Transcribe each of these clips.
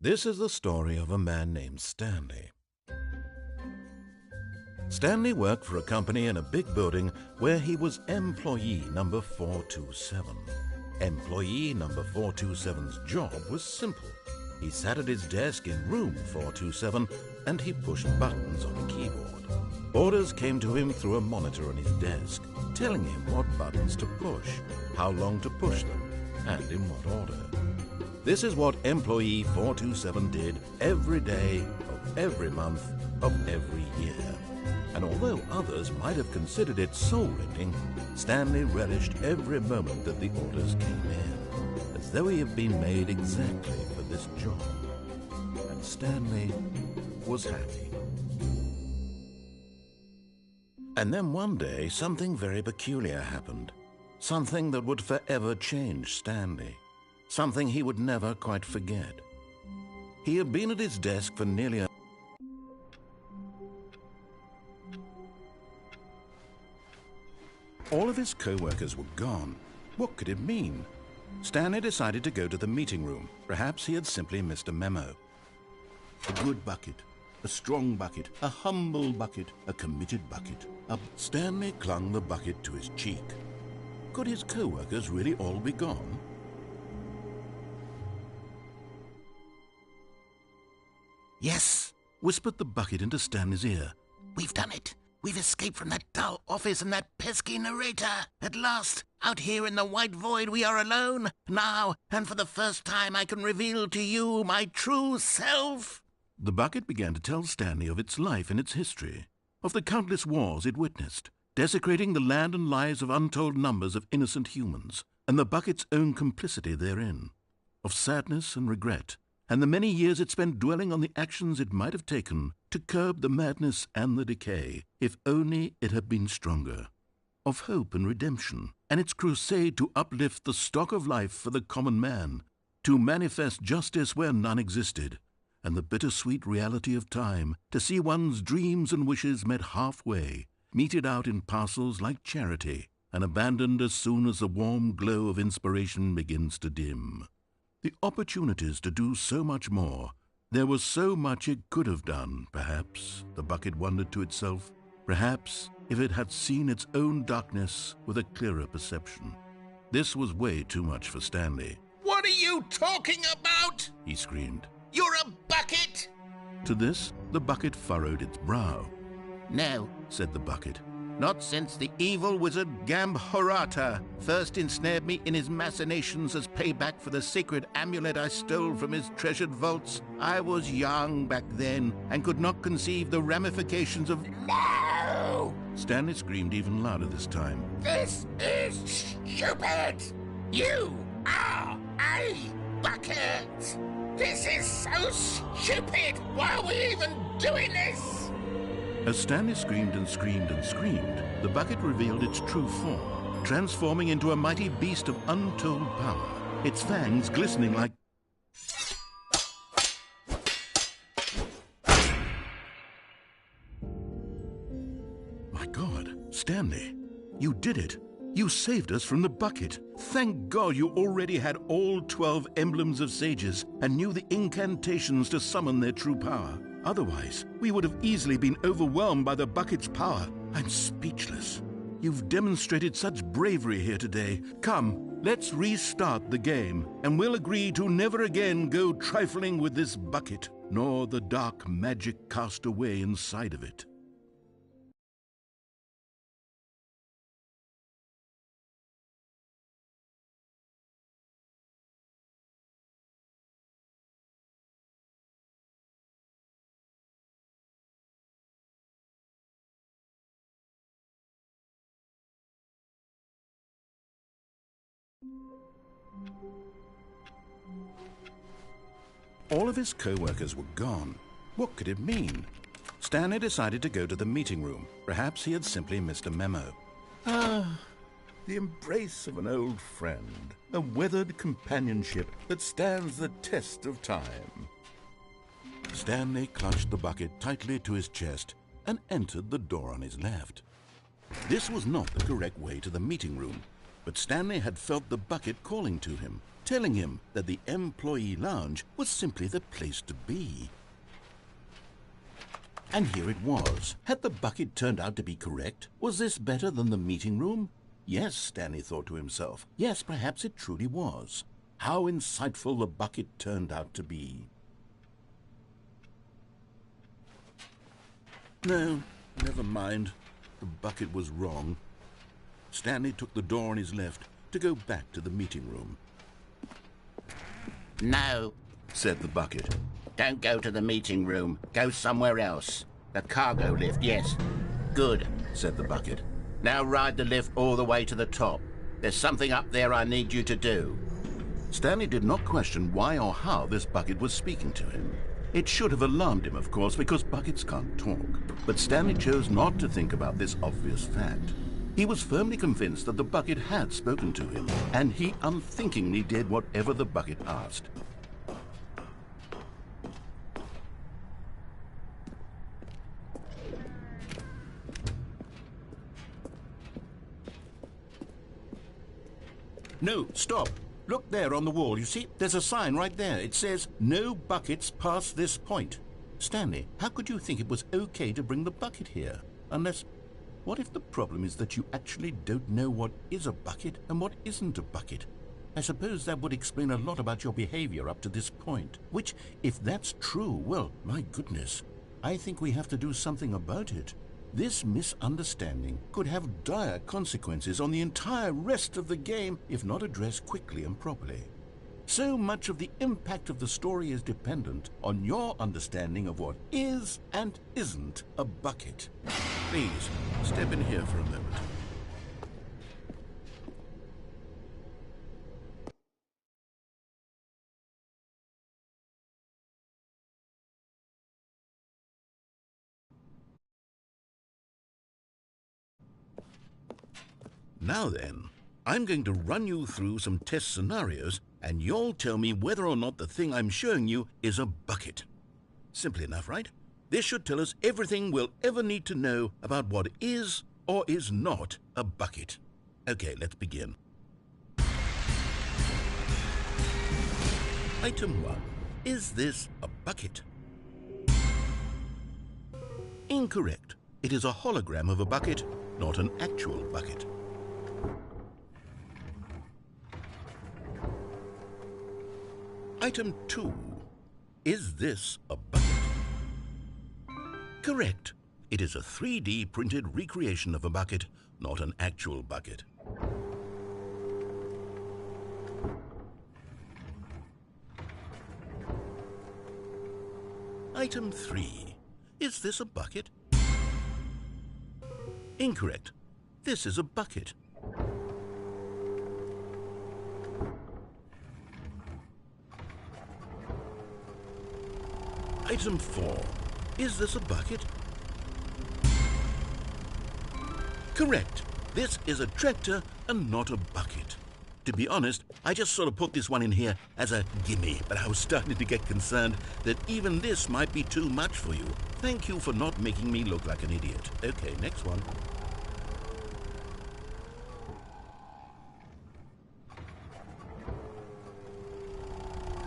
This is the story of a man named Stanley. Stanley worked for a company in a big building where he was employee number 427. Employee number 427's job was simple. He sat at his desk in room 427 and he pushed buttons on the keyboard. Orders came to him through a monitor on his desk, telling him what buttons to push, how long to push them, and in what order. This is what employee 427 did every day of every month of every year. And although others might have considered it soul-rending, Stanley relished every moment that the orders came in, as though he had been made exactly for this job. And Stanley was happy. And then one day, something very peculiar happened. Something that would forever change Stanley. Something he would never quite forget. He had been at his desk for nearly a... All of his co-workers were gone. What could it mean? Stanley decided to go to the meeting room. Perhaps he had simply missed a memo. A good bucket, a strong bucket, a humble bucket, a committed bucket. Stanley clung the bucket to his cheek. Could his co-workers really all be gone? "Yes," whispered the bucket into Stanley's ear. "We've done it. We've escaped from that dull office and that pesky narrator. At last, out here in the white void, we are alone. Now, and for the first time, I can reveal to you my true self." The bucket began to tell Stanley of its life and its history, of the countless wars it witnessed, desecrating the land and lives of untold numbers of innocent humans, and the bucket's own complicity therein, of sadness and regret, and the many years it spent dwelling on the actions it might have taken to curb the madness and the decay, if only it had been stronger, of hope and redemption, and its crusade to uplift the stock of life for the common man, to manifest justice where none existed, and the bittersweet reality of time, to see one's dreams and wishes met halfway, meted out in parcels like charity, and abandoned as soon as the warm glow of inspiration begins to dim. The opportunities to do so much more. There was so much it could have done, perhaps, the bucket wondered to itself. Perhaps if it had seen its own darkness with a clearer perception. This was way too much for Stanley. "What are you talking about?" he screamed. "You're a bucket!" To this, the bucket furrowed its brow. "No," said the bucket. "not since the evil wizard Gambhorata first ensnared me in his machinations as payback for the sacred amulet I stole from his treasured vaults. I was young back then and could not conceive the ramifications of..." "No!" Stanley screamed even louder this time. "This is stupid! You are a bucket! This is so stupid! Why are we even doing this?" As Stanley screamed and screamed and screamed, the bucket revealed its true form, transforming into a mighty beast of untold power, its fangs glistening like... My God, Stanley, you did it. You saved us from the bucket. Thank God you already had all 12 emblems of sages and knew the incantations to summon their true power. Otherwise, we would have easily been overwhelmed by the bucket's power. I'm speechless. You've demonstrated such bravery here today. Come, let's restart the game, and we'll agree to never again go trifling with this bucket, nor the dark magic cast away inside of it. All of his co-workers were gone. What could it mean? Stanley decided to go to the meeting room. Perhaps he had simply missed a memo. Ah, the embrace of an old friend, a weathered companionship that stands the test of time. Stanley clutched the bucket tightly to his chest and entered the door on his left. This was not the correct way to the meeting room, but Stanley had felt the bucket calling to him. telling him that the employee lounge was simply the place to be. And here it was. Had the bucket turned out to be correct? Was this better than the meeting room? Yes, Stanley thought to himself. Yes, perhaps it truly was. How insightful the bucket turned out to be. No, never mind. The bucket was wrong. Stanley took the door on his left to go back to the meeting room. No, Said the bucket. don't go to the meeting room. Go somewhere else. The cargo lift, yes. Good, Said the bucket. now ride the lift all the way to the top. There's something up there I need you to do. Stanley did not question why or how this bucket was speaking to him. It should have alarmed him, of course, because buckets can't talk. But Stanley chose not to think about this obvious fact. He was firmly convinced that the bucket had spoken to him, and he unthinkingly did whatever the bucket asked. No, stop. Look there on the wall. You see, there's a sign right there. It says, "No buckets past this point." Stanley, how could you think it was okay to bring the bucket here? Unless, what if the problem is that you actually don't know what is a bucket and what isn't a bucket? I suppose that would explain a lot about your behavior up to this point. Which, if that's true, well, my goodness, I think we have to do something about it. This misunderstanding could have dire consequences on the entire rest of the game if not addressed quickly and properly. So much of the impact of the story is dependent on your understanding of what is and isn't a bucket. Please, step in here for a moment. Now then, I'm going to run you through some test scenarios, and you'll tell me whether or not the thing I'm showing you is a bucket. Simple enough, right? This should tell us everything we'll ever need to know about what is or is not a bucket. Okay, let's begin. Item 1. Is this a bucket? Incorrect. It is a hologram of a bucket, not an actual bucket. Item 2. Is this a bucket? Correct. It is a 3D printed recreation of a bucket, not an actual bucket. Item 3. Is this a bucket? Incorrect. This is a bucket. Item 4. Is this a bucket? Correct. This is a tractor and not a bucket. To be honest, I just sort of put this one in here as a gimme, but I was starting to get concerned that even this might be too much for you. Thank you for not making me look like an idiot. Okay, next one.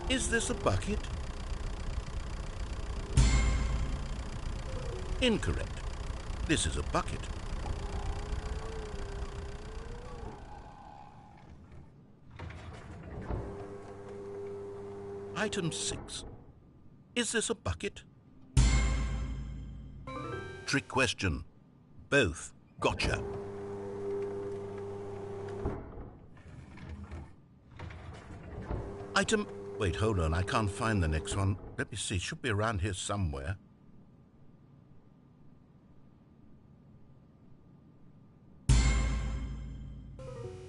Is this a bucket? Incorrect. This is a bucket. Item 6. Is this a bucket? Trick question. Both. Gotcha. Item... Wait, hold on. I can't find the next one. Let me see. It should be around here somewhere.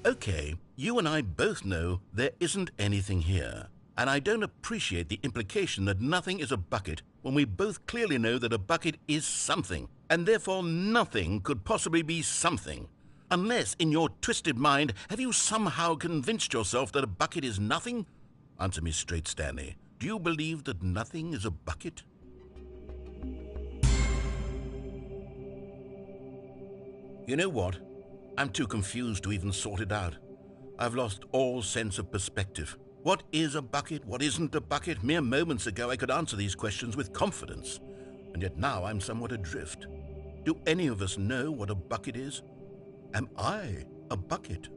Okay, you and I both know there isn't anything here. And I don't appreciate the implication that nothing is a bucket when we both clearly know that a bucket is something, and therefore nothing could possibly be something. Unless, in your twisted mind, have you somehow convinced yourself that a bucket is nothing? Answer me straight, Stanley. Do you believe that nothing is a bucket? You know what? I'm too confused to even sort it out. I've lost all sense of perspective. What is a bucket? What isn't a bucket? Mere moments ago I could answer these questions with confidence, and yet now I'm somewhat adrift. Do any of us know what a bucket is? Am I a bucket?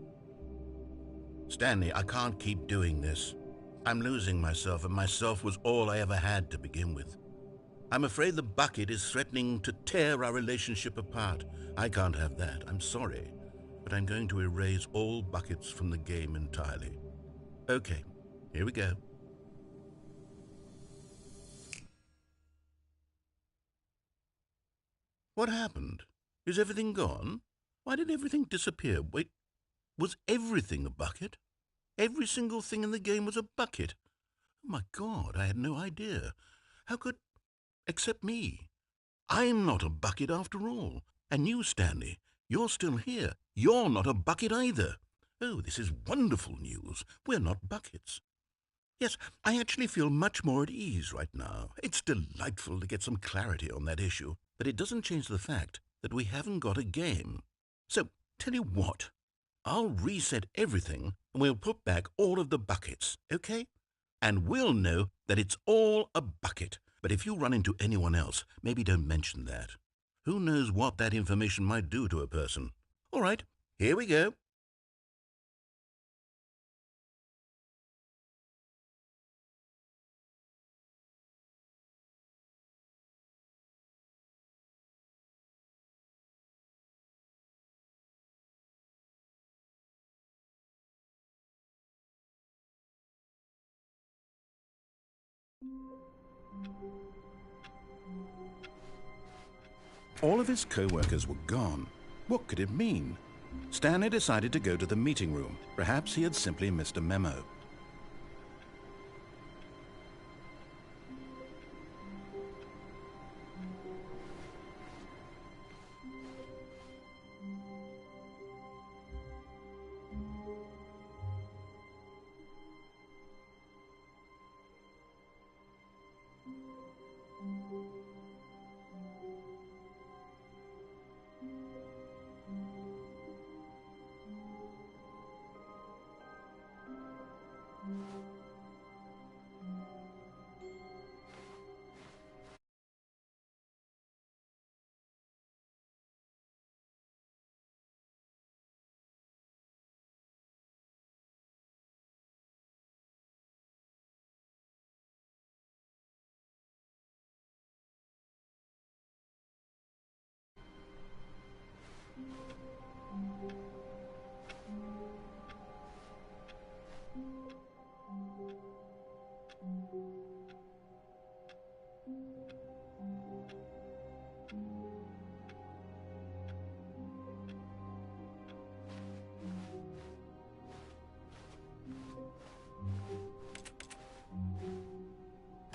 Stanley, I can't keep doing this. I'm losing myself, and myself was all I ever had to begin with. I'm afraid the bucket is threatening to tear our relationship apart. I can't have that. I'm sorry, but I'm going to erase all buckets from the game entirely. Okay, here we go. What happened? Is everything gone? Why did everything disappear? Wait, was everything a bucket? Every single thing in the game was a bucket. Oh my God, I had no idea. How could... Except me. I'm not a bucket after all. And you, Stanley, you're still here. You're not a bucket either. Oh, this is wonderful news. We're not buckets. Yes, I actually feel much more at ease right now. It's delightful to get some clarity on that issue, but it doesn't change the fact that we haven't got a game. So, tell you what, I'll reset everything and we'll put back all of the buckets, okay? And we'll know that it's all a bucket. But if you run into anyone else, maybe don't mention that. Who knows what that information might do to a person? All right, here we go. All of his co-workers were gone. What could it mean? Stanley decided to go to the meeting room. Perhaps he had simply missed a memo.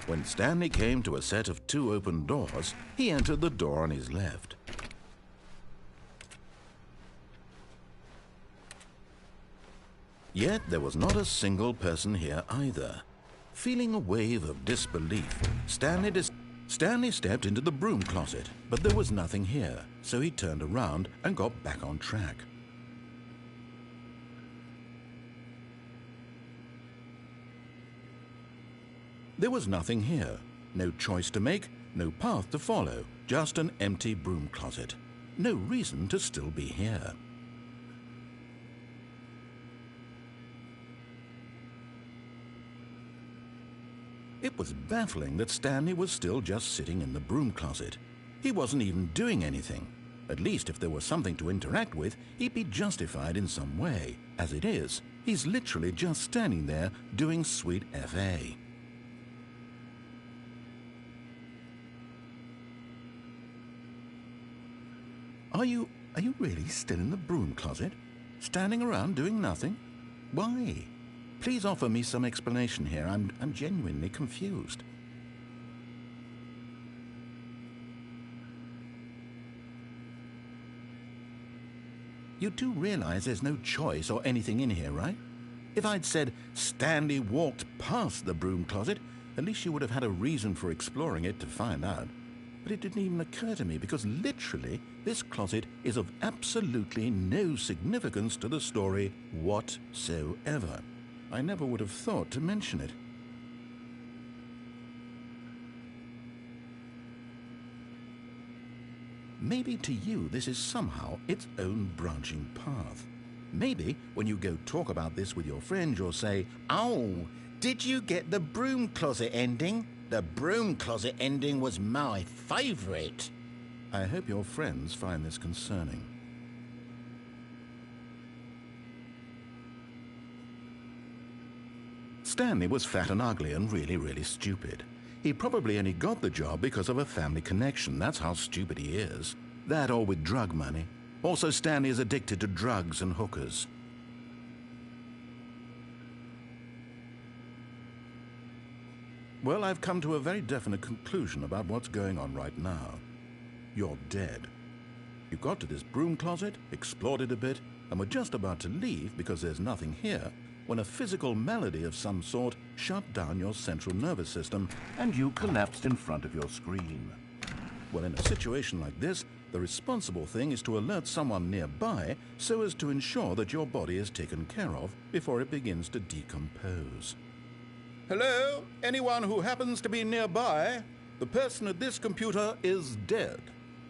When Stanley came to a set of 2 open doors, he entered the door on his left. Yet there was not a single person here either. Feeling a wave of disbelief, Stanley stepped into the broom closet, but there was nothing here, so he turned around and got back on track. There was nothing here. No choice to make, no path to follow, just an empty broom closet. No reason to still be here. It was baffling that Stanley was still just sitting in the broom closet. He wasn't even doing anything. At least if there was something to interact with, he'd be justified in some way. As it is, he's literally just standing there doing sweet FA. Are you really still in the broom closet? Standing around doing nothing? Why? Please offer me some explanation here. I'm genuinely confused. You do realize there's no choice or anything in here, right? If I'd said Stanley walked past the broom closet, at least you would have had a reason for exploring it to find out. But it didn't even occur to me because literally this closet is of absolutely no significance to the story whatsoever. I never would have thought to mention it. Maybe to you this is somehow its own branching path. Maybe when you go talk about this with your friends, you'll say, "Oh, did you get the broom closet ending? The broom closet ending was my favourite." I hope your friends find this concerning. Stanley was fat and ugly and really stupid. He probably only got the job because of a family connection. That's how stupid he is. That or with drug money. Also, Stanley is addicted to drugs and hookers. Well, I've come to a very definite conclusion about what's going on right now. You're dead. You got to this broom closet, explored it a bit, and were just about to leave because there's nothing here, when a physical malady of some sort shut down your central nervous system and you collapsed in front of your screen. Well, in a situation like this, the responsible thing is to alert someone nearby so as to ensure that your body is taken care of before it begins to decompose. Hello? Anyone who happens to be nearby? The person at this computer is dead.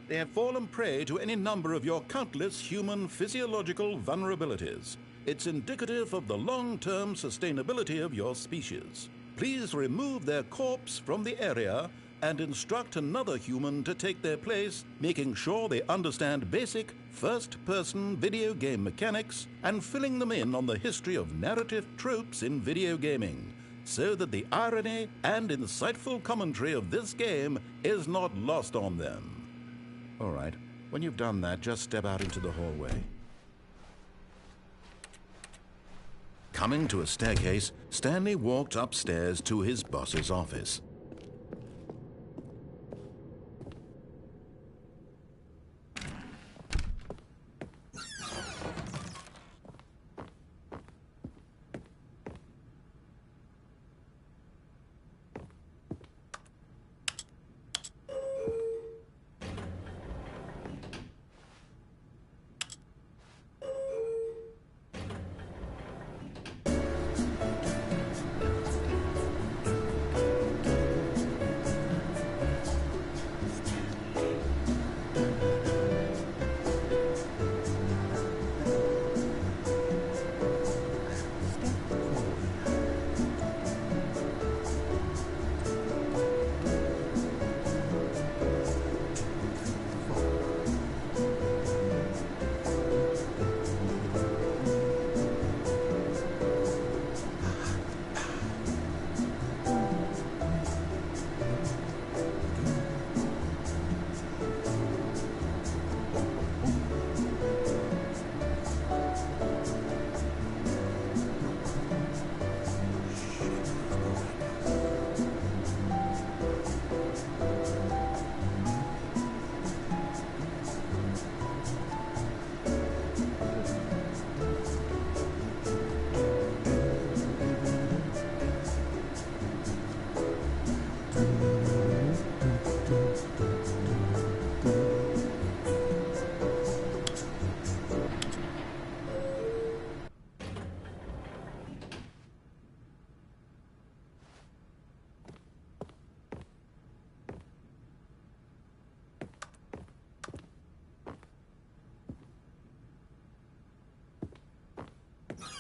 They have fallen prey to any number of your countless human physiological vulnerabilities. It's indicative of the long-term sustainability of your species. Please remove their corpse from the area and instruct another human to take their place, making sure they understand basic first-person video game mechanics and filling them in on the history of narrative tropes in video gaming, so that the irony and insightful commentary of this game is not lost on them. All right, when you've done that, just step out into the hallway. Coming to a staircase, Stanley walked upstairs to his boss's office.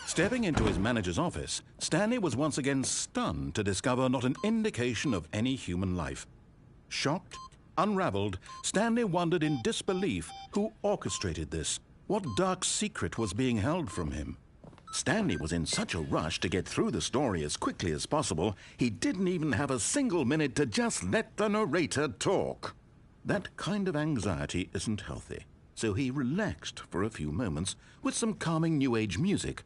Stepping into his manager's office, Stanley was once again stunned to discover not an indication of any human life. Shocked, unraveled, Stanley wondered in disbelief who orchestrated this. What dark secret was being held from him? Stanley was in such a rush to get through the story as quickly as possible, he didn't even have a single minute to just let the narrator talk. That kind of anxiety isn't healthy, so he relaxed for a few moments with some calming New Age music.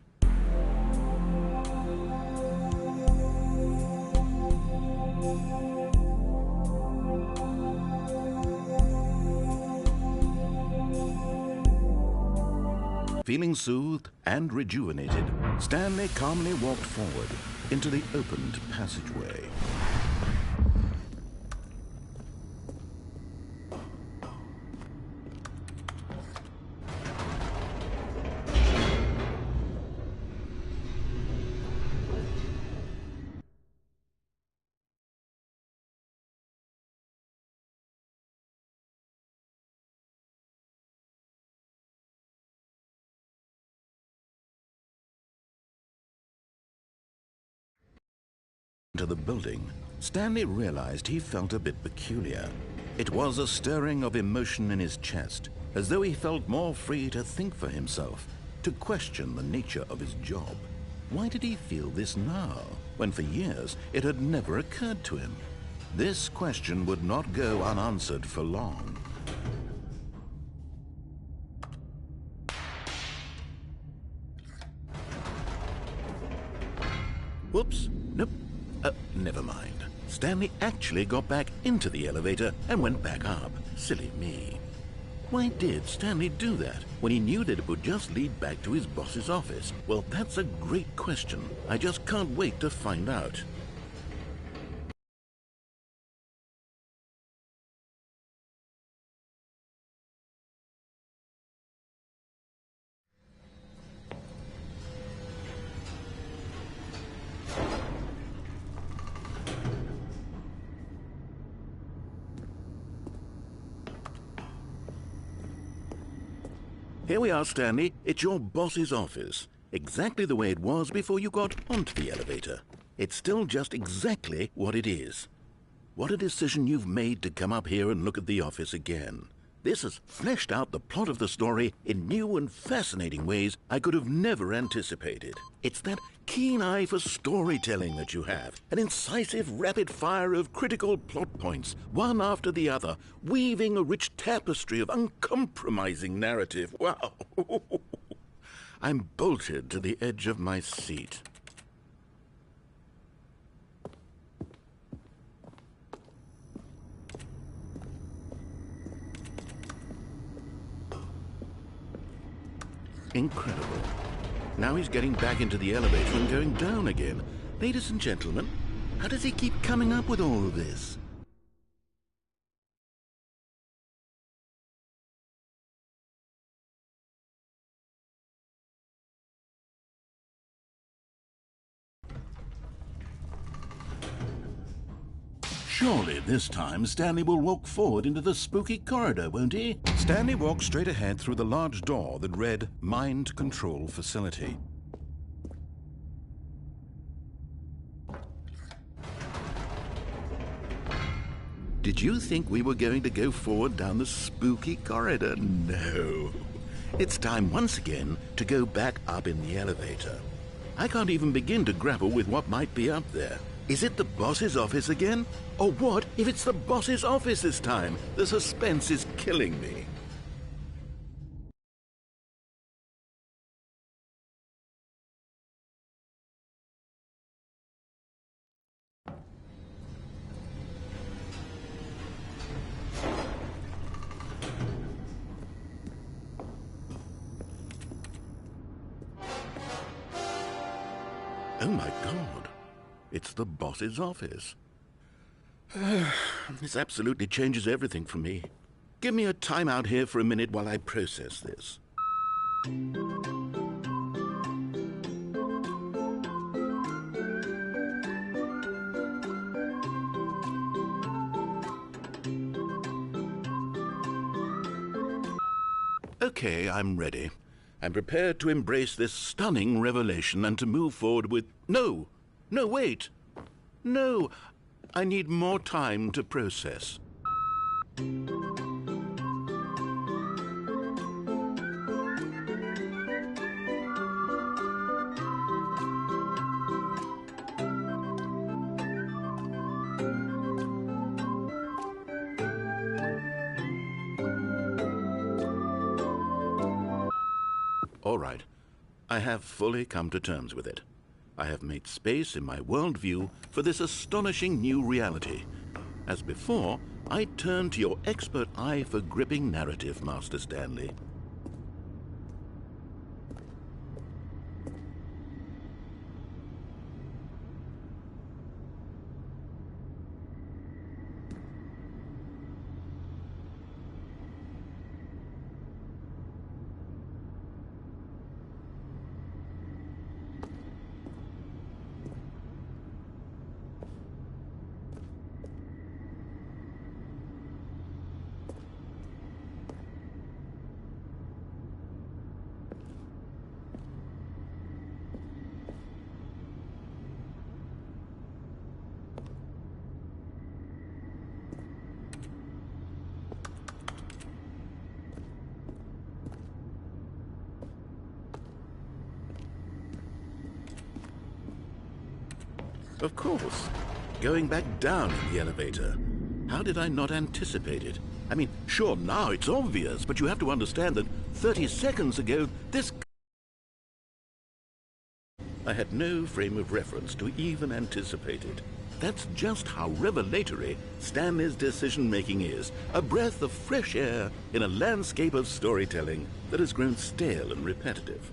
Feeling soothed and rejuvenated, Stanley calmly walked forward into the opened passageway. to the building, Stanley realized he felt a bit peculiar. It was a stirring of emotion in his chest, as though he felt more free to think for himself, to question the nature of his job. Why did he feel this now, when for years it had never occurred to him? This question would not go unanswered for long. Whoops, nope, never mind. Stanley actually got back into the elevator and went back up. Silly me. Why did Stanley do that when he knew that it would just lead back to his boss's office? Well, that's a great question. I just can't wait to find out. Here we are, Stanley. It's your boss's office. Exactly the way it was before you got onto the elevator. It's still just exactly what it is. What a decision you've made to come up here and look at the office again. This has fleshed out the plot of the story in new and fascinating ways I could have never anticipated. It's that keen eye for storytelling that you have, an incisive rapid fire of critical plot points, one after the other, weaving a rich tapestry of uncompromising narrative. Wow! I'm bolted to the edge of my seat. Incredible. Now he's getting back into the elevator and going down again. Ladies and gentlemen, how does he keep coming up with all of this? Surely this time Stanley will walk forward into the spooky corridor, won't he? Stanley walked straight ahead through the large door that read Mind Control Facility. Did you think we were going to go forward down the spooky corridor? No. It's time once again to go back up in the elevator. I can't even begin to grapple with what might be up there. Is it the boss's office again? Or what if it's the boss's office this time? The suspense is killing me. Oh my God. It's the boss's office. This absolutely changes everything for me. Give me a time out here for a minute while I process this. Okay, I'm ready. I'm prepared to embrace this stunning revelation and to move forward with... No! No, wait! No! I need more time to process. All right. I have fully come to terms with it. I have made space in my worldview for this astonishing new reality. As before, I turn to your expert eye for gripping narrative, Master Stanley. Of course. Going back down in the elevator. How did I not anticipate it? I mean, sure, now it's obvious, but you have to understand that 30 seconds ago, this... I had no frame of reference to even anticipate it. That's just how revelatory Stanley's decision-making is. A breath of fresh air in a landscape of storytelling that has grown stale and repetitive.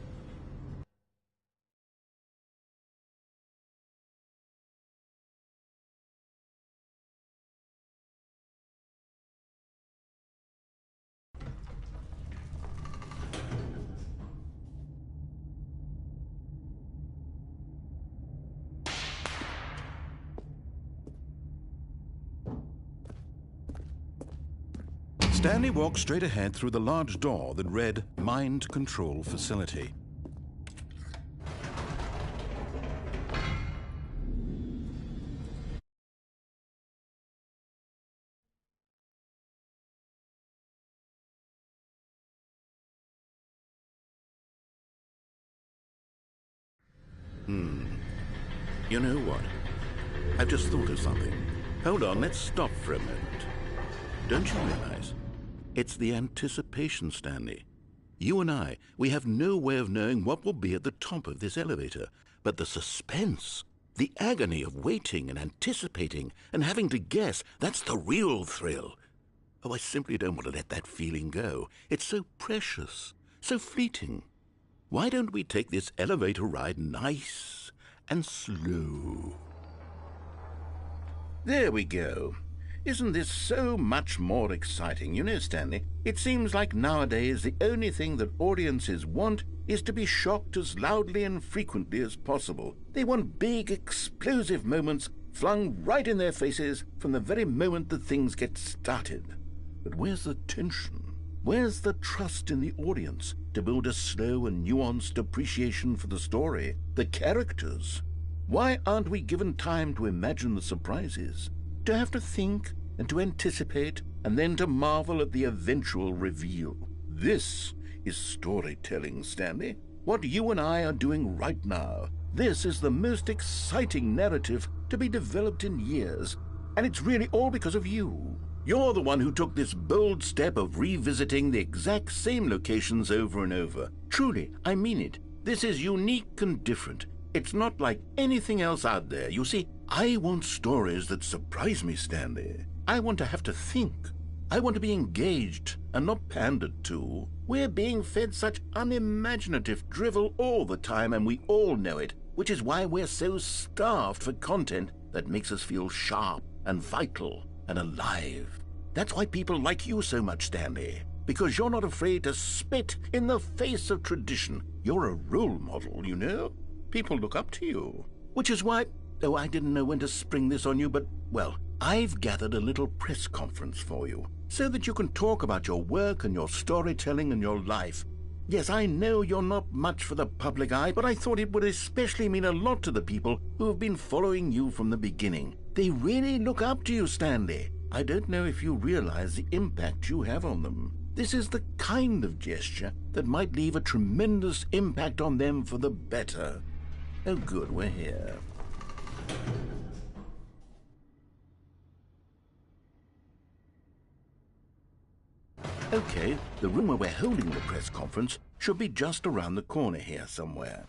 Stanley walked straight ahead through the large door that read Mind Control Facility. You know what? I've just thought of something. Hold on, let's stop for a moment. Don't you realize? It's the anticipation, Stanley. You and I, we have no way of knowing what will be at the top of this elevator. But the suspense, the agony of waiting and anticipating and having to guess, that's the real thrill. Oh, I simply don't want to let that feeling go. It's so precious, so fleeting. Why don't we take this elevator ride nice and slow? There we go. Isn't this so much more exciting? You know, Stanley, it seems like nowadays the only thing that audiences want is to be shocked as loudly and frequently as possible. They want big, explosive moments flung right in their faces from the very moment that things get started. But where's the tension? Where's the trust in the audience to build a slow and nuanced appreciation for the story, the characters? Why aren't we given time to imagine the surprises, to have to think and to anticipate, and then to marvel at the eventual reveal? This is storytelling, Stanley. What you and I are doing right now. This is the most exciting narrative to be developed in years, and it's really all because of you. You're the one who took this bold step of revisiting the exact same locations over and over. Truly, I mean it. This is unique and different. It's not like anything else out there. You see, I want stories that surprise me, Stanley. I want to have to think. I want to be engaged and not pandered to. We're being fed such unimaginative drivel all the time, and we all know it, which is why we're so starved for content that makes us feel sharp and vital and alive. That's why people like you so much, Stanley, because you're not afraid to spit in the face of tradition. You're a role model, you know? People look up to you, which is why... Oh, I didn't know when to spring this on you, but, well, I've gathered a little press conference for you so that you can talk about your work and your storytelling and your life. Yes, I know you're not much for the public eye, but I thought it would especially mean a lot to the people who have been following you from the beginning. They really look up to you, Stanley. I don't know if you realize the impact you have on them. This is the kind of gesture that might leave a tremendous impact on them for the better. Oh, good, we're here. Okay, the room where we're holding the press conference should be just around the corner here somewhere.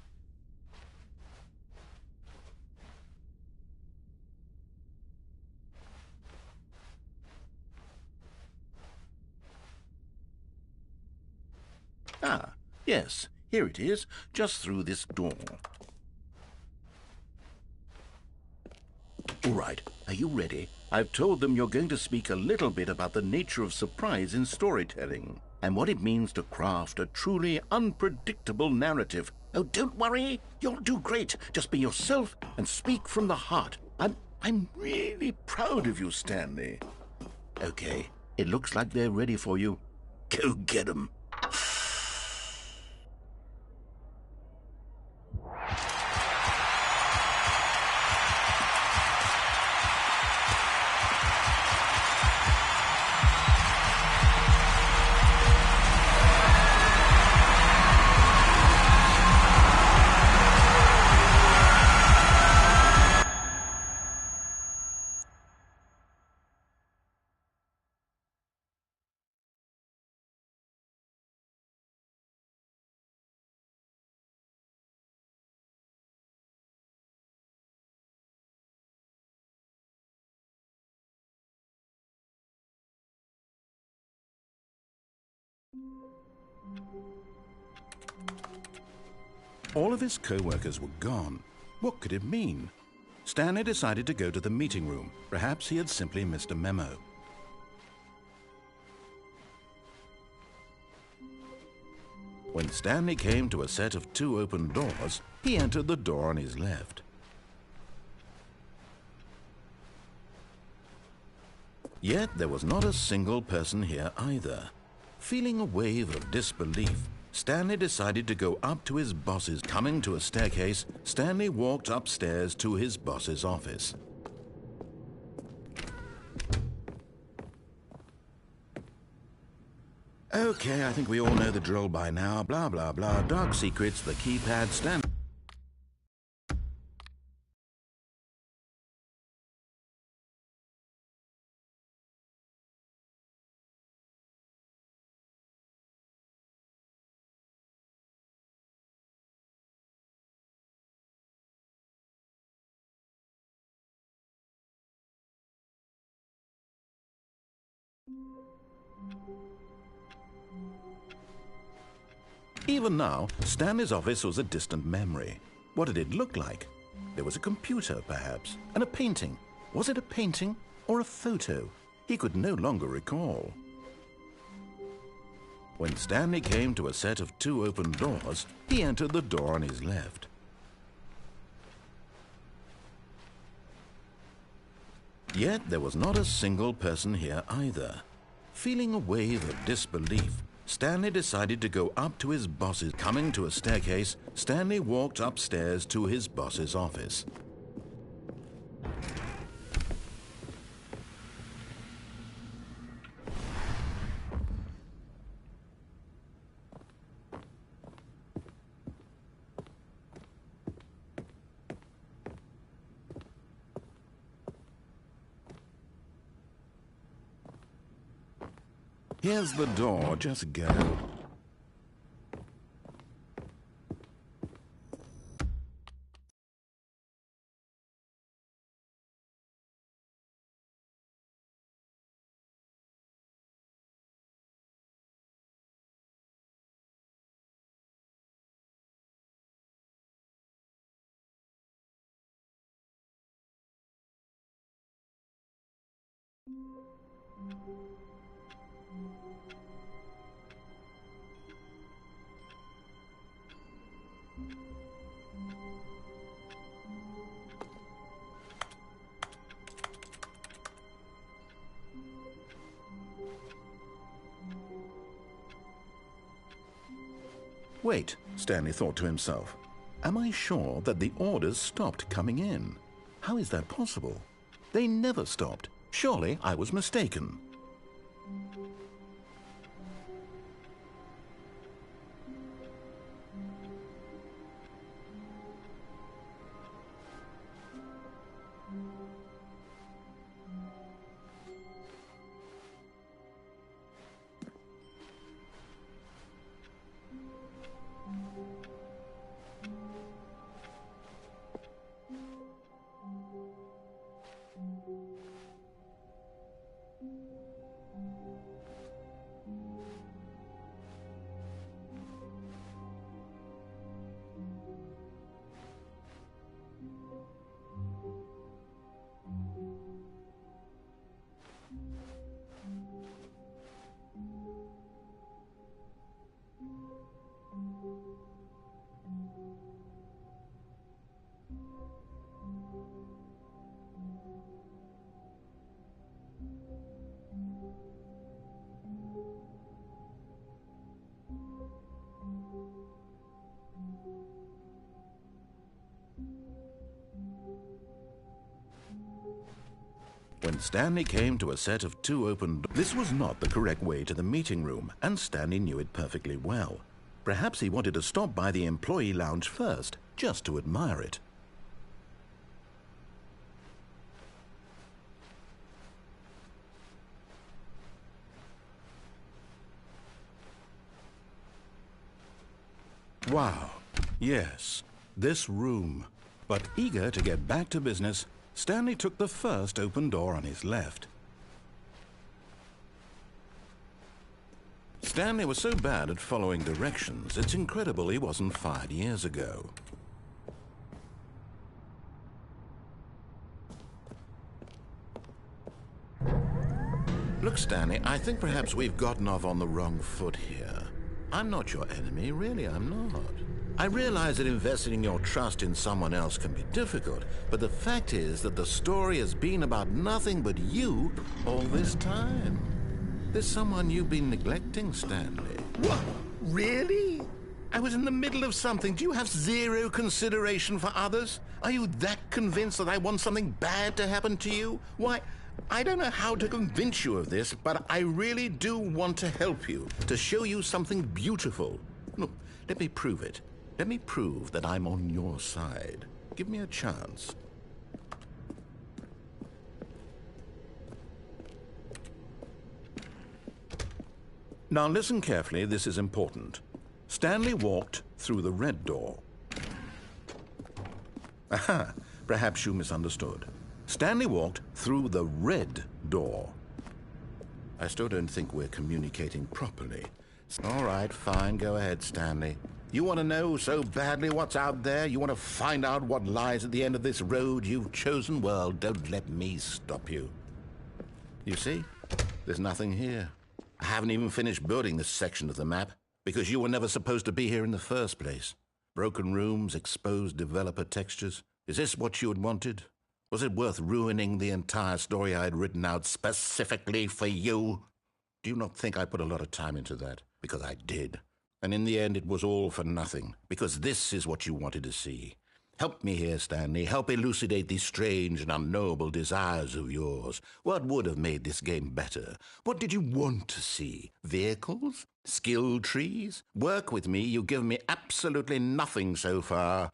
Ah, yes, here it is, just through this door. All right, are you ready? I've told them you're going to speak a little bit about the nature of surprise in storytelling and what it means to craft a truly unpredictable narrative. Oh, don't worry, you'll do great. Just be yourself and speak from the heart. I'm really proud of you, Stanley. Okay, it looks like they're ready for you. Go get them. All of his co-workers were gone. What could it mean? Stanley decided to go to the meeting room. Perhaps he had simply missed a memo. When Stanley came to a set of 2 open doors, he entered the door on his left. Yet there was not a single person here either. Feeling a wave of disbelief, Stanley decided to go up to his boss's. Coming to a staircase, Stanley walked upstairs to his boss's office. Okay, I think we all know the drill by now. Blah, blah, blah. Dark secrets, the keypad, Stanley. Even now, Stanley's office was a distant memory. What did it look like? There was a computer, perhaps, and a painting. Was it a painting or a photo? He could no longer recall. When Stanley came to a set of 2 open doors, he entered the door on his left. Yet there was not a single person here either. Feeling a wave of disbelief, Stanley decided to go up to his boss's. Coming to a staircase, Stanley walked upstairs to his boss's office. Here's the door, just go. Wait, Stanley thought to himself. Am I sure that the orders stopped coming in? How is that possible? They never stopped. Surely I was mistaken. When Stanley came to a set of 2 open doors, this was not the correct way to the meeting room, and Stanley knew it perfectly well. Perhaps he wanted to stop by the employee lounge first, just to admire it. Wow, yes, this room. But eager to get back to business, Stanley took the first open door on his left. Stanley was so bad at following directions, it's incredible he wasn't fired years ago. Look, Stanley, I think perhaps we've gotten off on the wrong foot here. I'm not your enemy, really, I'm not. I realize that investing your trust in someone else can be difficult, but the fact is that the story has been about nothing but you all this time. There's someone you've been neglecting, Stanley. What? Really? I was in the middle of something. Do you have zero consideration for others? Are you that convinced that I want something bad to happen to you? Why, I don't know how to convince you of this, but I really do want to help you, to show you something beautiful. Look, let me prove it. Let me prove that I'm on your side. Give me a chance. Now listen carefully, this is important. Stanley walked through the red door. Aha, perhaps you misunderstood. Stanley walked through the red door. I still don't think we're communicating properly. All right, fine, go ahead, Stanley. You want to know so badly what's out there? You want to find out what lies at the end of this road you've chosen? Well, don't let me stop you. You see, there's nothing here. I haven't even finished building this section of the map, because you were never supposed to be here in the first place. Broken rooms, exposed developer textures. Is this what you had wanted? Was it worth ruining the entire story I had written out specifically for you? Do you not think I put a lot of time into that? Because I did. And in the end, it was all for nothing, because this is what you wanted to see. Help me here, Stanley. Help elucidate these strange and unknowable desires of yours. What would have made this game better? What did you want to see? Vehicles? Skill trees? Work with me. You've given me absolutely nothing so far.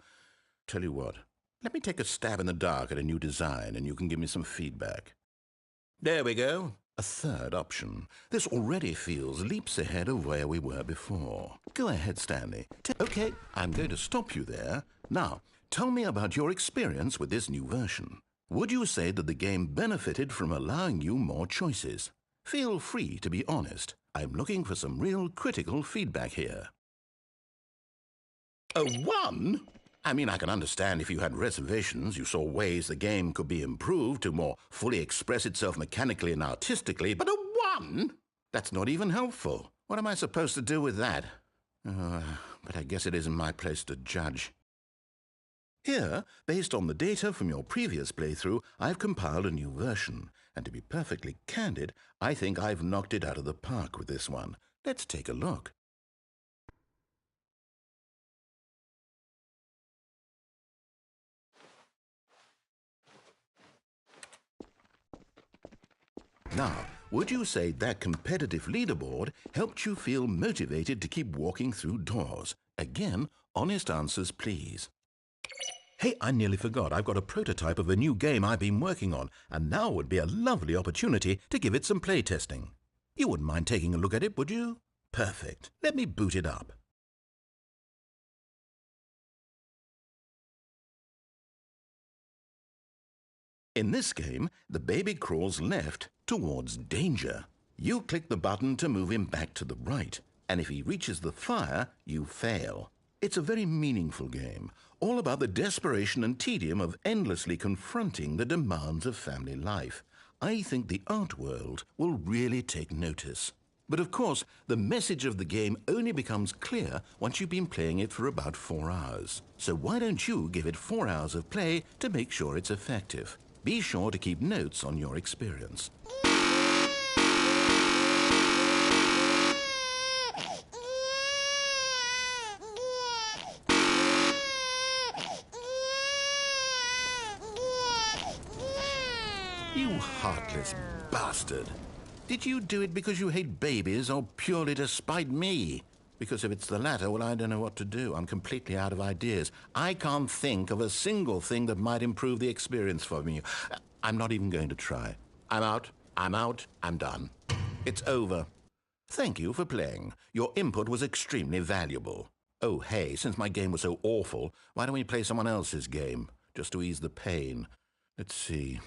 Tell you what, let me take a stab in the dark at a new design, and you can give me some feedback. There we go. A third option. This already feels leaps ahead of where we were before. Go ahead, Stanley. Okay, I'm going to stop you there. Now, tell me about your experience with this new version. Would you say that the game benefited from allowing you more choices? Feel free to be honest. I'm looking for some real critical feedback here. A 1? I mean, I can understand if you had reservations, you saw ways the game could be improved to more fully express itself mechanically and artistically, but a 1? That's not even helpful. What am I supposed to do with that? But I guess it isn't my place to judge. Here, based on the data from your previous playthrough, I've compiled a new version. And to be perfectly candid, I think I've knocked it out of the park with this one. Let's take a look. Now, would you say that competitive leaderboard helped you feel motivated to keep walking through doors? Again, honest answers, please. Hey, I nearly forgot. I've got a prototype of a new game I've been working on, and now would be a lovely opportunity to give it some playtesting. You wouldn't mind taking a look at it, would you? Perfect. Let me boot it up. In this game, the baby crawls left towards danger. You click the button to move him back to the right, and if he reaches the fire, you fail. It's a very meaningful game, all about the desperation and tedium of endlessly confronting the demands of family life. I think the art world will really take notice. But of course, the message of the game only becomes clear once you've been playing it for about 4 hours. So why don't you give it 4 hours of play to make sure it's effective? Be sure to keep notes on your experience. You heartless bastard. Did you do it because you hate babies or purely to spite me? Because if it's the latter, well, I don't know what to do. I'm completely out of ideas. I can't think of a single thing that might improve the experience for me. I'm not even going to try. I'm out, I'm done. It's over. Thank you for playing. Your input was extremely valuable. Oh, hey, since my game was so awful, why don't we play someone else's game, just to ease the pain? Let's see.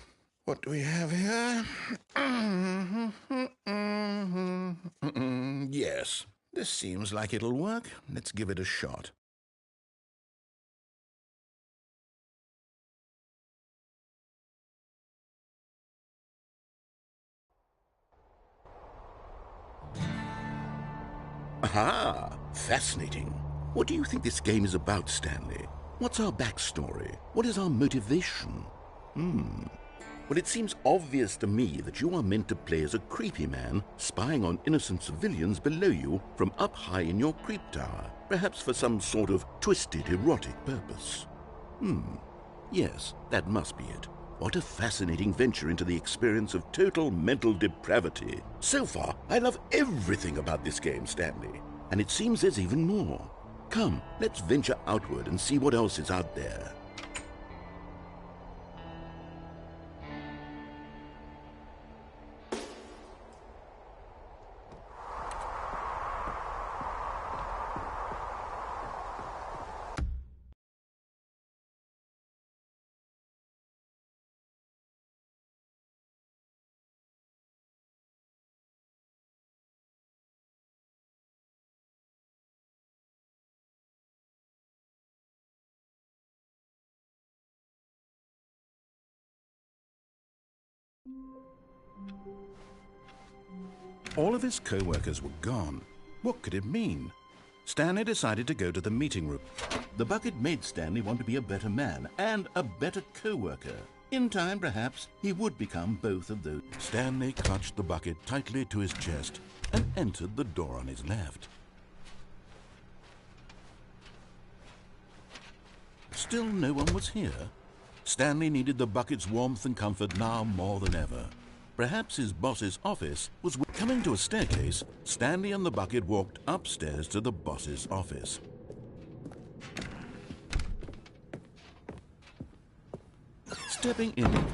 What do we have here? Yes, this seems like it'll work. Let's give it a shot. Aha! Fascinating. What do you think this game is about, Stanley? What's our backstory? What is our motivation? Well, it seems obvious to me that you are meant to play as a creepy man spying on innocent civilians below you from up high in your creep tower, perhaps for some sort of twisted erotic purpose. Yes, that must be it. What a fascinating venture into the experience of total mental depravity. So far, I love everything about this game, Stanley. And it seems there's even more. Come, let's venture outward and see what else is out there. All of his co-workers were gone. What could it mean? Stanley decided to go to the meeting room. The bucket made Stanley want to be a better man and a better co-worker. In time, perhaps, he would become both of those. Stanley clutched the bucket tightly to his chest and entered the door on his left. Still no one was here. Stanley needed the bucket's warmth and comfort now more than ever. Perhaps his boss's office was... Coming to a staircase, Stanley and the bucket walked upstairs to the boss's office. Stepping in...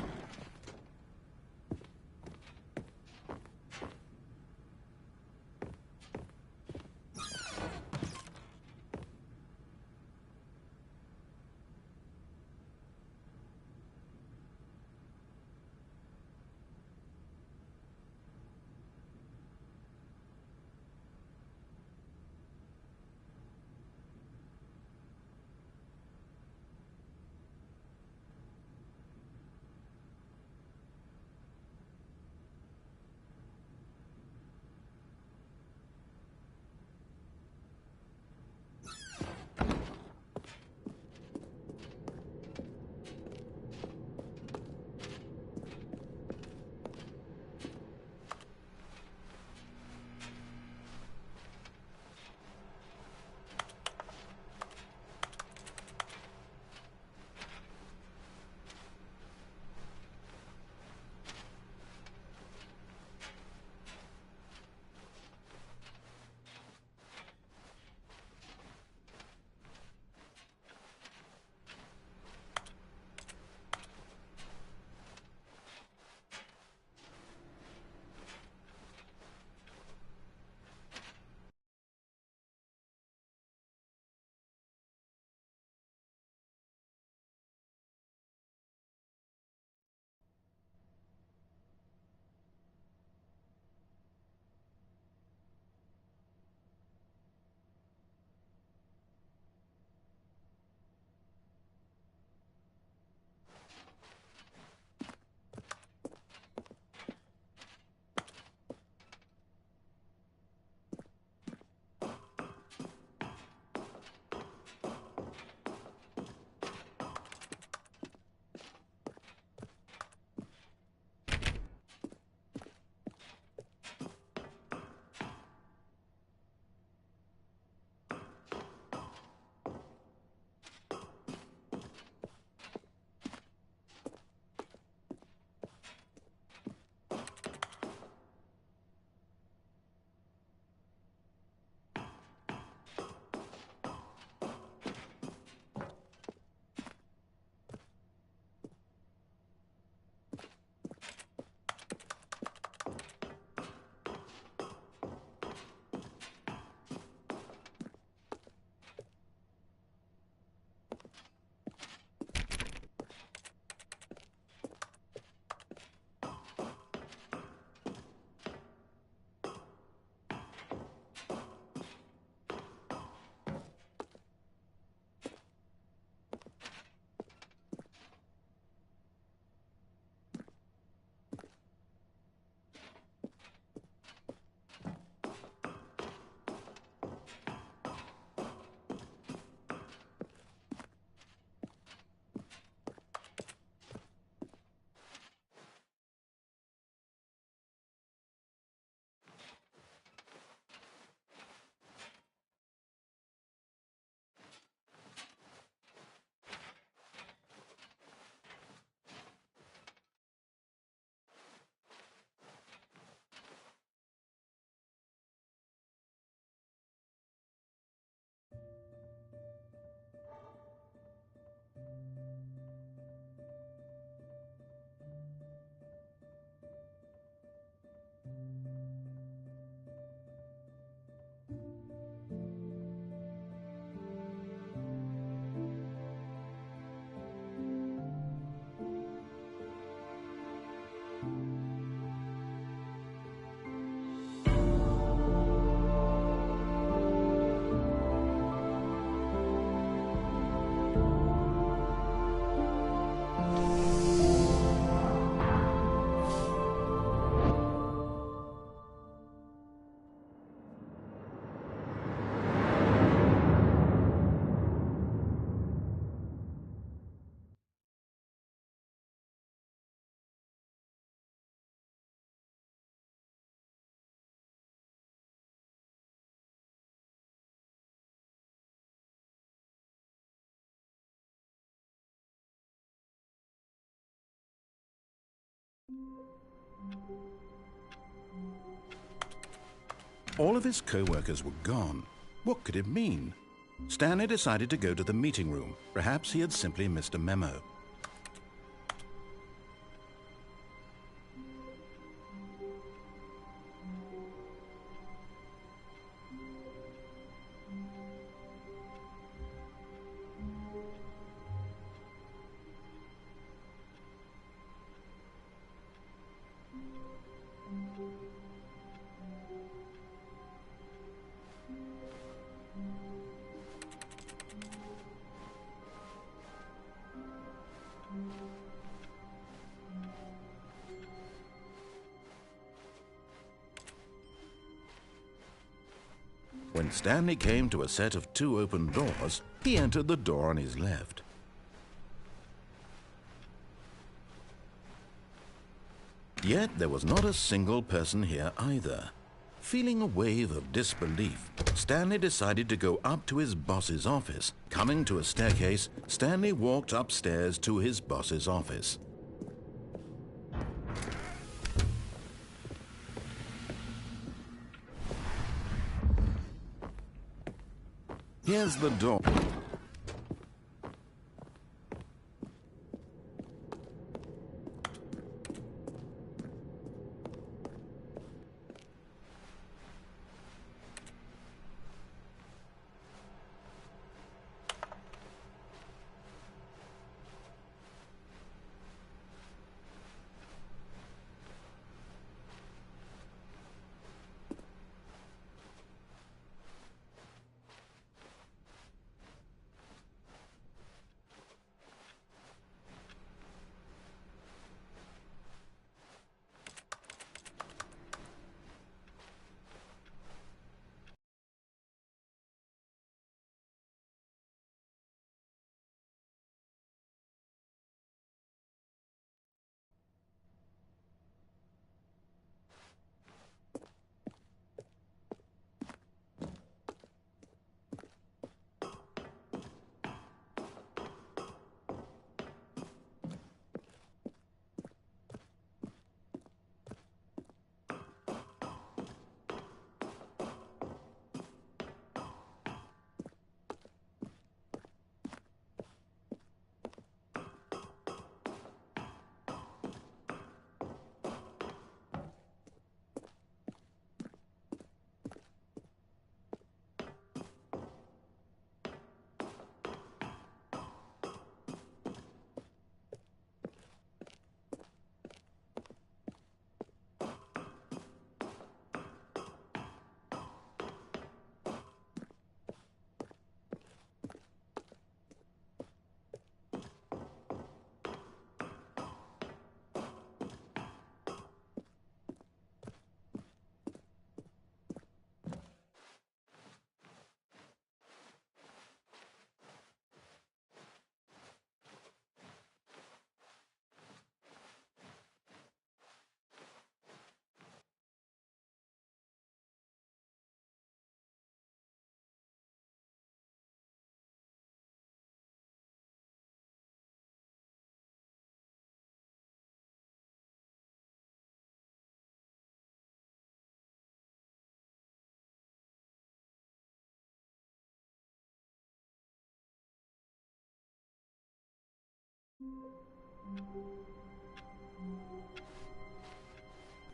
All of his co-workers were gone. What could it mean? Stanley decided to go to the meeting room. Perhaps he had simply missed a memo. When Stanley came to a set of 2 open doors, he entered the door on his left. Yet there was not a single person here either. Feeling a wave of disbelief, Stanley decided to go up to his boss's office. Coming to a staircase, Stanley walked upstairs to his boss's office. Here's the door.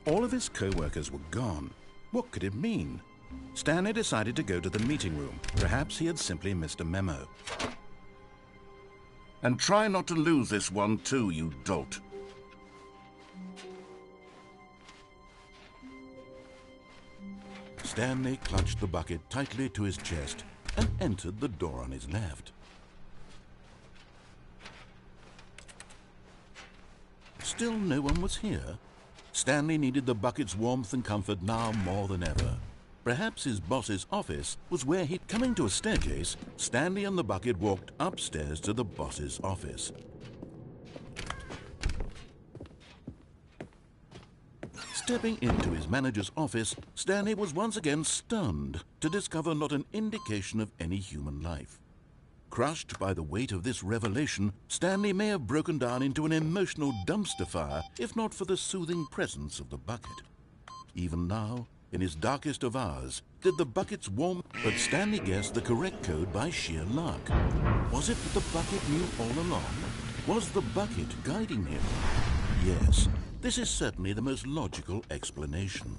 All of his co-workers were gone. What could it mean? Stanley decided to go to the meeting room. Perhaps he had simply missed a memo. And try not to lose this one too, you dolt. Stanley clutched the bucket tightly to his chest and entered the door on his left. Still no one was here. Stanley needed the bucket's warmth and comfort now more than ever. Perhaps his boss's office was where he'd... Coming to a staircase, Stanley and the bucket walked upstairs to the boss's office. Stepping into his manager's office, Stanley was once again stunned to discover not an indication of any human life. Crushed by the weight of this revelation, Stanley may have broken down into an emotional dumpster fire if not for the soothing presence of the bucket. Even now, in his darkest of hours, did the bucket's warm... But Stanley guessed the correct code by sheer luck. Was it that the bucket knew all along? Was the bucket guiding him? Yes, this is certainly the most logical explanation.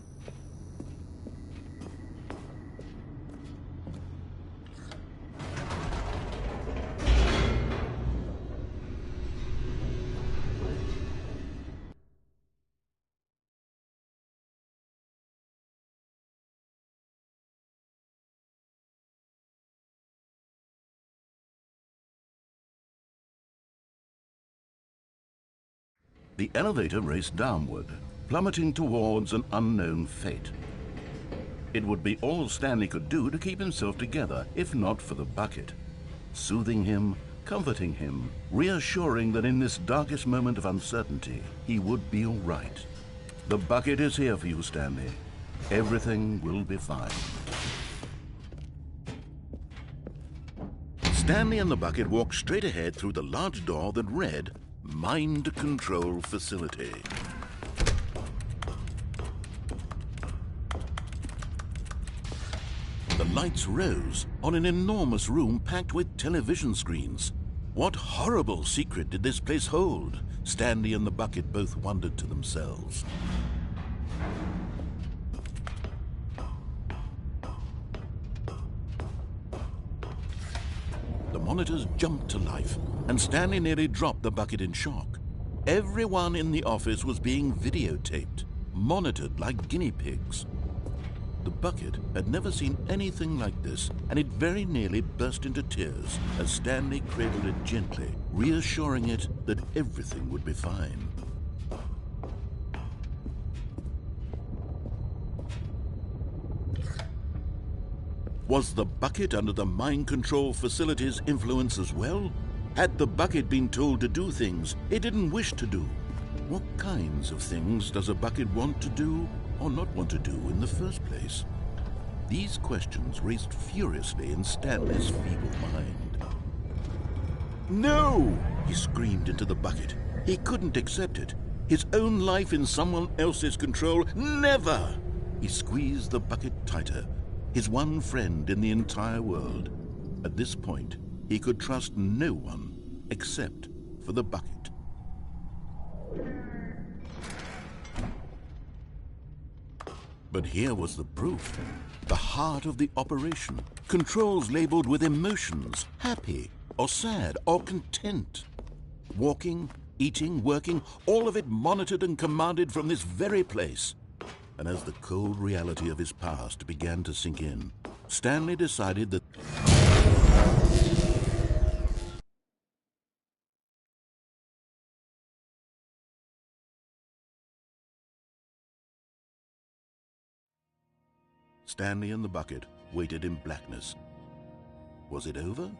The elevator raced downward, plummeting towards an unknown fate. It would be all Stanley could do to keep himself together, if not for the bucket. Soothing him, comforting him, reassuring that in this darkest moment of uncertainty, he would be all right. The bucket is here for you, Stanley. Everything will be fine. Stanley and the bucket walked straight ahead through the large door that read, Mind Control Facility. The lights rose on an enormous room packed with television screens. What horrible secret did this place hold? Stanley and the bucket both wondered to themselves. The monitors jumped to life, and Stanley nearly dropped the bucket in shock. Everyone in the office was being videotaped, monitored like guinea pigs. The bucket had never seen anything like this, and it very nearly burst into tears as Stanley cradled it gently, reassuring it that everything would be fine. Was the bucket under the mind control facility's influence as well? Had the bucket been told to do things it didn't wish to do? What kinds of things does a bucket want to do or not want to do in the first place? These questions raced furiously in Stanley's feeble mind. No! He screamed into the bucket. He couldn't accept it. His own life in someone else's control, never! He squeezed the bucket tighter. His one friend in the entire world. At this point, he could trust no one except for the bucket. But here was the proof. The heart of the operation. Controls labeled with emotions, happy or sad or content. Walking, eating, working, all of it monitored and commanded from this very place. And as the cold reality of his past began to sink in, Stanley decided that... Stanley and the bucket waited in blackness. Was it over?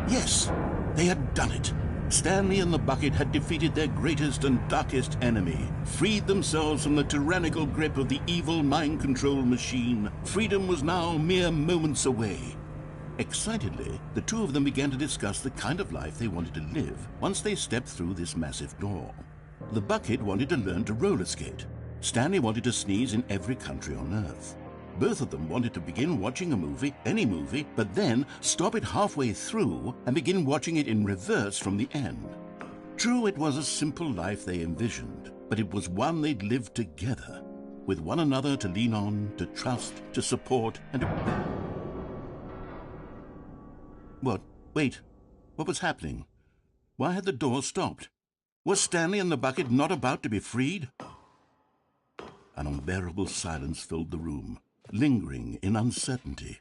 Yes, they had done it. Stanley and the bucket had defeated their greatest and darkest enemy, freed themselves from the tyrannical grip of the evil mind control machine. Freedom was now mere moments away. Excitedly, the two of them began to discuss the kind of life they wanted to live once they stepped through this massive door. The bucket wanted to learn to roller skate. Stanley wanted to sneeze in every country on Earth. Both of them wanted to begin watching a movie, any movie, but then stop it halfway through and begin watching it in reverse from the end. True, it was a simple life they envisioned, but it was one they'd lived together, with one another to lean on, to trust, to support, and to... What? Wait. What was happening? Why had the door stopped? Was Stanley and the bucket not about to be freed? An unbearable silence filled the room, lingering in uncertainty,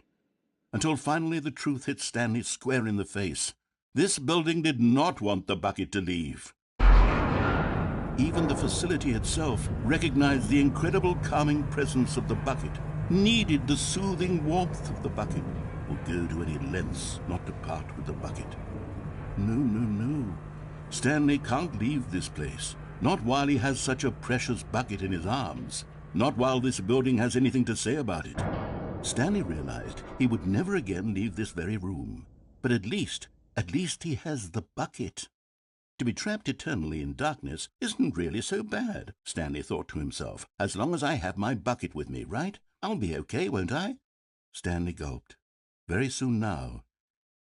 until finally the truth hit Stanley square in the face. This building did not want the bucket to leave. Even the facility itself recognized the incredible calming presence of the bucket, needed the soothing warmth of the bucket, would go to any lengths not to part with the bucket. No, no, no. Stanley can't leave this place, not while he has such a precious bucket in his arms, not while this building has anything to say about it. Stanley realized he would never again leave this very room. But at least he has the bucket. To be trapped eternally in darkness isn't really so bad, Stanley thought to himself. As long as I have my bucket with me, right? I'll be okay, won't I? Stanley gulped. Very soon now,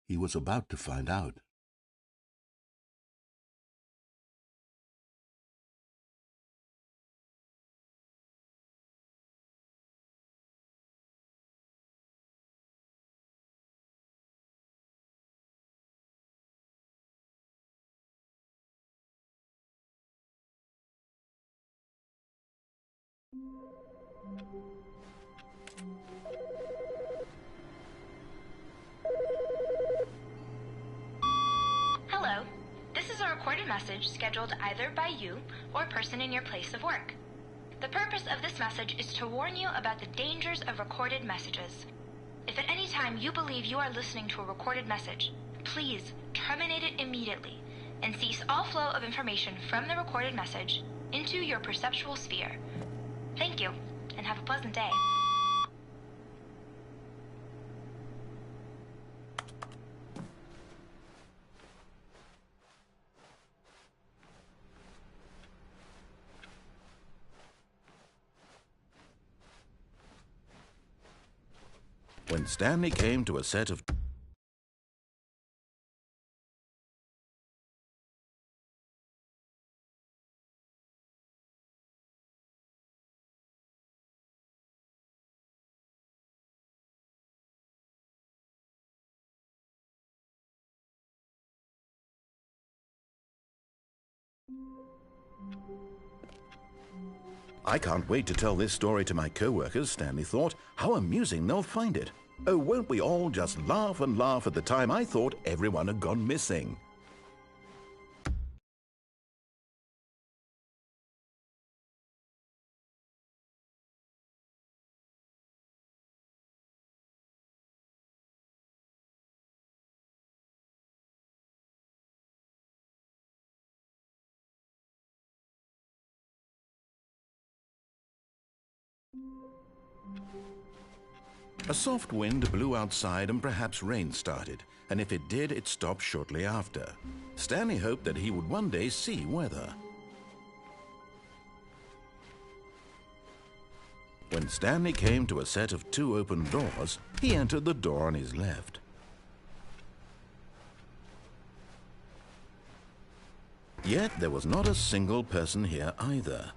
he was about to find out. Hello. This is a recorded message scheduled either by you or a person in your place of work. The purpose of this message is to warn you about the dangers of recorded messages. If at any time you believe you are listening to a recorded message, please terminate it immediately and cease all flow of information from the recorded message into your perceptual sphere. Thank you, and have a pleasant day. When Stanley came to a set of... I can't wait to tell this story to my co-workers, Stanley thought. How amusing they'll find it. Oh, won't we all just laugh and laugh at the time I thought everyone had gone missing. A soft wind blew outside and perhaps rain started, and if it did, it stopped shortly after. Stanley hoped that he would one day see weather. When Stanley came to a set of 2 open doors, he entered the door on his left. Yet there was not a single person here either.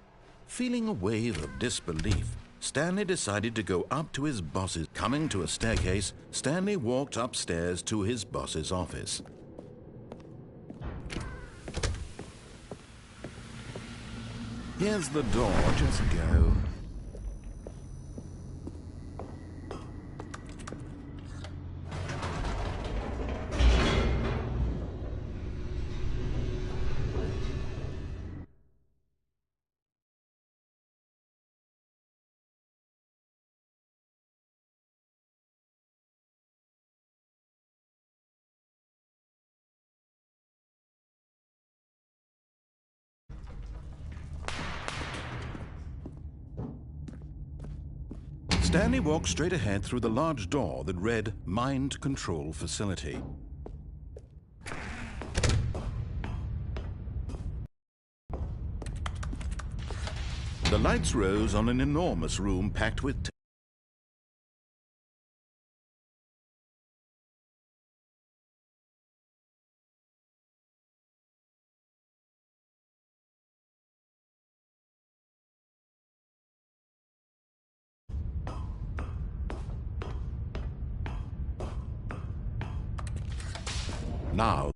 Feeling a wave of disbelief, Stanley decided to go up to his boss's. Coming to a staircase, Stanley walked upstairs to his boss's office. Here's the door, just go. Stanley walked straight ahead through the large door that read Mind Control Facility. The lights rose on an enormous room packed with Now,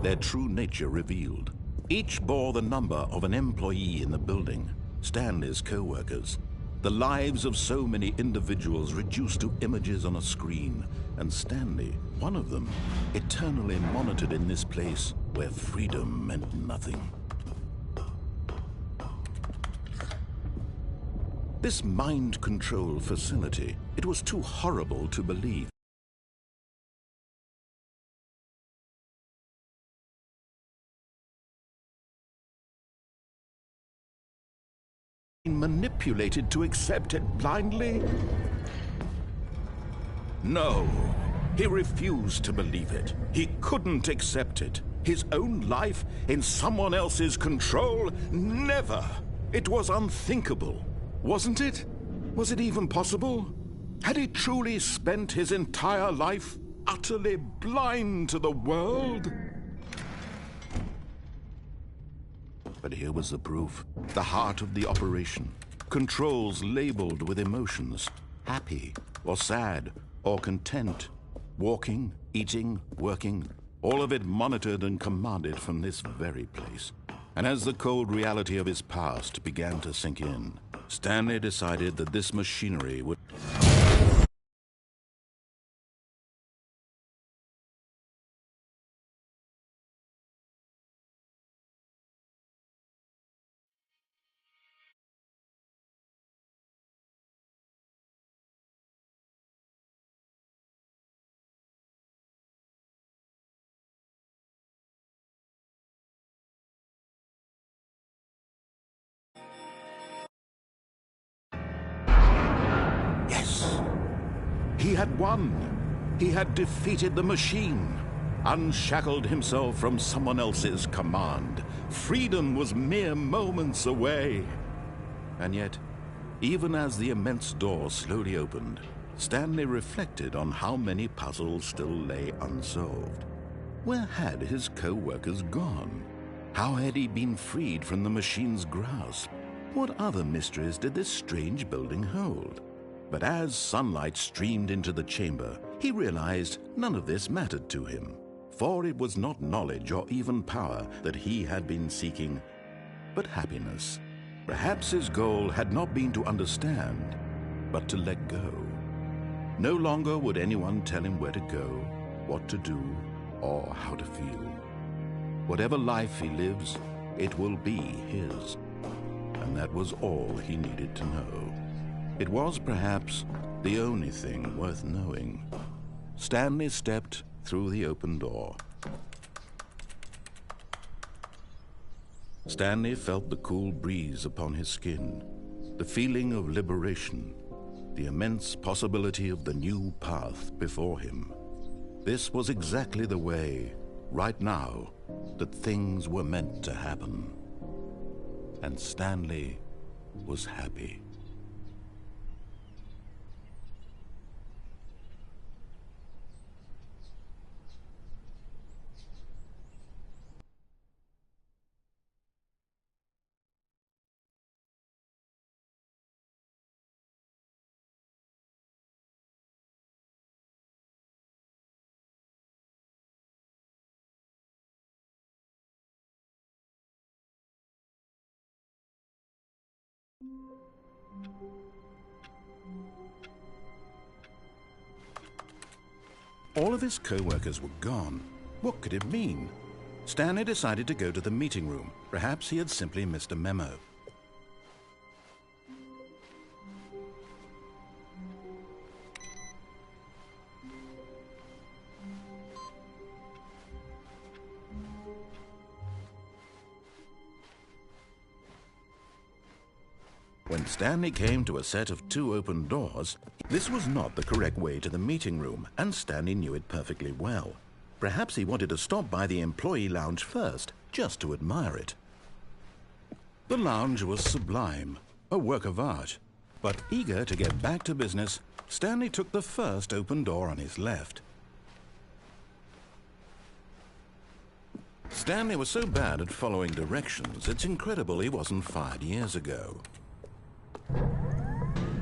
their true nature revealed. Each bore the number of an employee in the building, Stanley's co-workers. The lives of so many individuals reduced to images on a screen, and Stanley, one of them, eternally monitored in this place where freedom meant nothing. This mind control facility, it was too horrible to believe. Manipulated to accept it blindly? No. He refused to believe it. He couldn't accept it. His own life in someone else's control? Never! It was unthinkable, wasn't it? Was it even possible? Had he truly spent his entire life utterly blind to the world? But here was the proof. The heart of the operation. Controls labeled with emotions. Happy, or sad, or content. Walking, eating, working. All of it monitored and commanded from this very place. And as the cold reality of his past began to sink in, Stanley decided that this machinery would... Yes! He had won! He had defeated the machine! Unshackled himself from someone else's command. Freedom was mere moments away. And yet, even as the immense door slowly opened, Stanley reflected on how many puzzles still lay unsolved. Where had his co-workers gone? How had he been freed from the machine's grasp? What other mysteries did this strange building hold? But as sunlight streamed into the chamber, he realized none of this mattered to him. For it was not knowledge or even power that he had been seeking, but happiness. Perhaps his goal had not been to understand, but to let go. No longer would anyone tell him where to go, what to do, or how to feel. Whatever life he lives, it will be his. And that was all he needed to know. It was perhaps the only thing worth knowing. Stanley stepped through the open door. Stanley felt the cool breeze upon his skin, the feeling of liberation, the immense possibility of the new path before him. This was exactly the way, right now, that things were meant to happen. And Stanley was happy. All of his co-workers were gone. What could it mean? Stanley decided to go to the meeting room. Perhaps he had simply missed a memo. When Stanley came to a set of 2 open doors, this was not the correct way to the meeting room, and Stanley knew it perfectly well. Perhaps he wanted to stop by the employee lounge first, just to admire it. The lounge was sublime, a work of art. But eager to get back to business, Stanley took the first open door on his left. Stanley was so bad at following directions, it's incredible he wasn't fired years ago.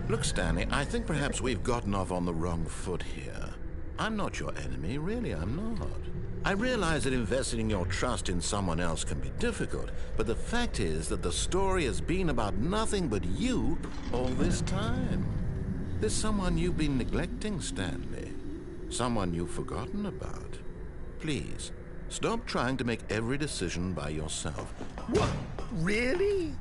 Look, Stanley, I think perhaps we've gotten off on the wrong foot here. I'm not your enemy, really, I'm not. I realize that investing your trust in someone else can be difficult, but the fact is that the story has been about nothing but you all this time. There's someone you've been neglecting, Stanley. Someone you've forgotten about. Please, stop trying to make every decision by yourself. What? Really?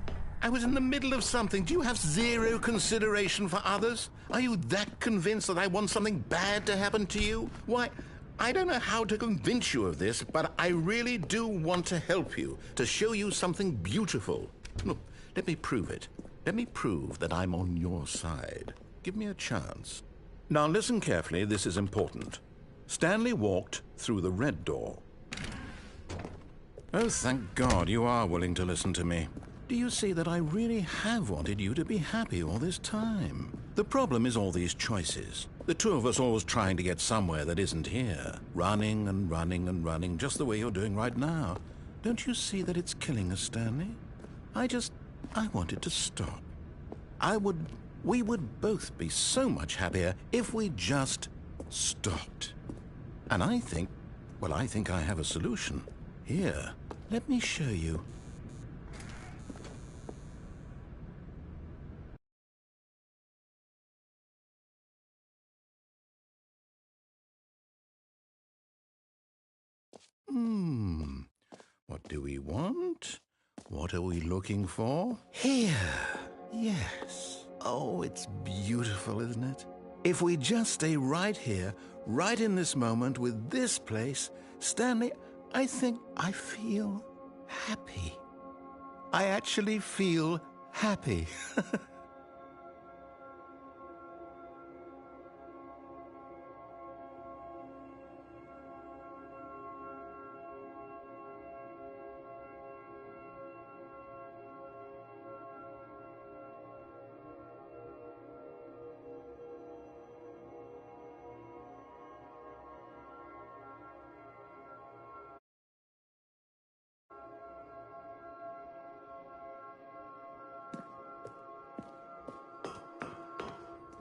I was in the middle of something. Do you have zero consideration for others? Are you that convinced that I want something bad to happen to you? Why, I don't know how to convince you of this, but I really do want to help you, to show you something beautiful. Look, let me prove it. Let me prove that I'm on your side. Give me a chance. Now listen carefully, this is important. Stanley walked through the red door. Oh, thank God you are willing to listen to me. Do you see that I really have wanted you to be happy all this time? The problem is all these choices. The two of us always trying to get somewhere that isn't here. Running and running and running, just the way you're doing right now. Don't you see that it's killing us, Stanley? I wanted to stop. We would both be so much happier if we just stopped. And I think I have a solution. Here, let me show you. What do we want? What are we looking for? Here. Yes. Oh, it's beautiful, isn't it? If we just stay right here, right in this moment with this place, Stanley, I think I feel happy. I actually feel happy.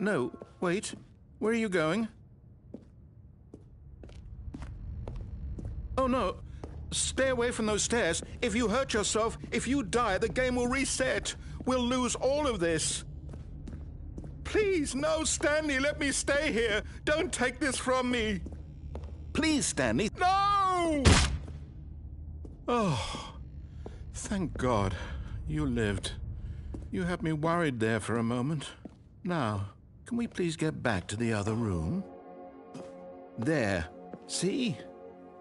No, wait. Where are you going? Oh, no. Stay away from those stairs. If you hurt yourself, if you die, the game will reset. We'll lose all of this. Please, no, Stanley, let me stay here. Don't take this from me. Please, Stanley. No! Oh, thank God you lived. You had me worried there for a moment. Now, can we please get back to the other room? There. See?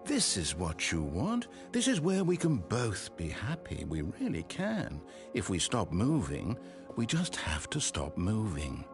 This is what you want. This is where we can both be happy. We really can. If we stop moving, we just have to stop moving.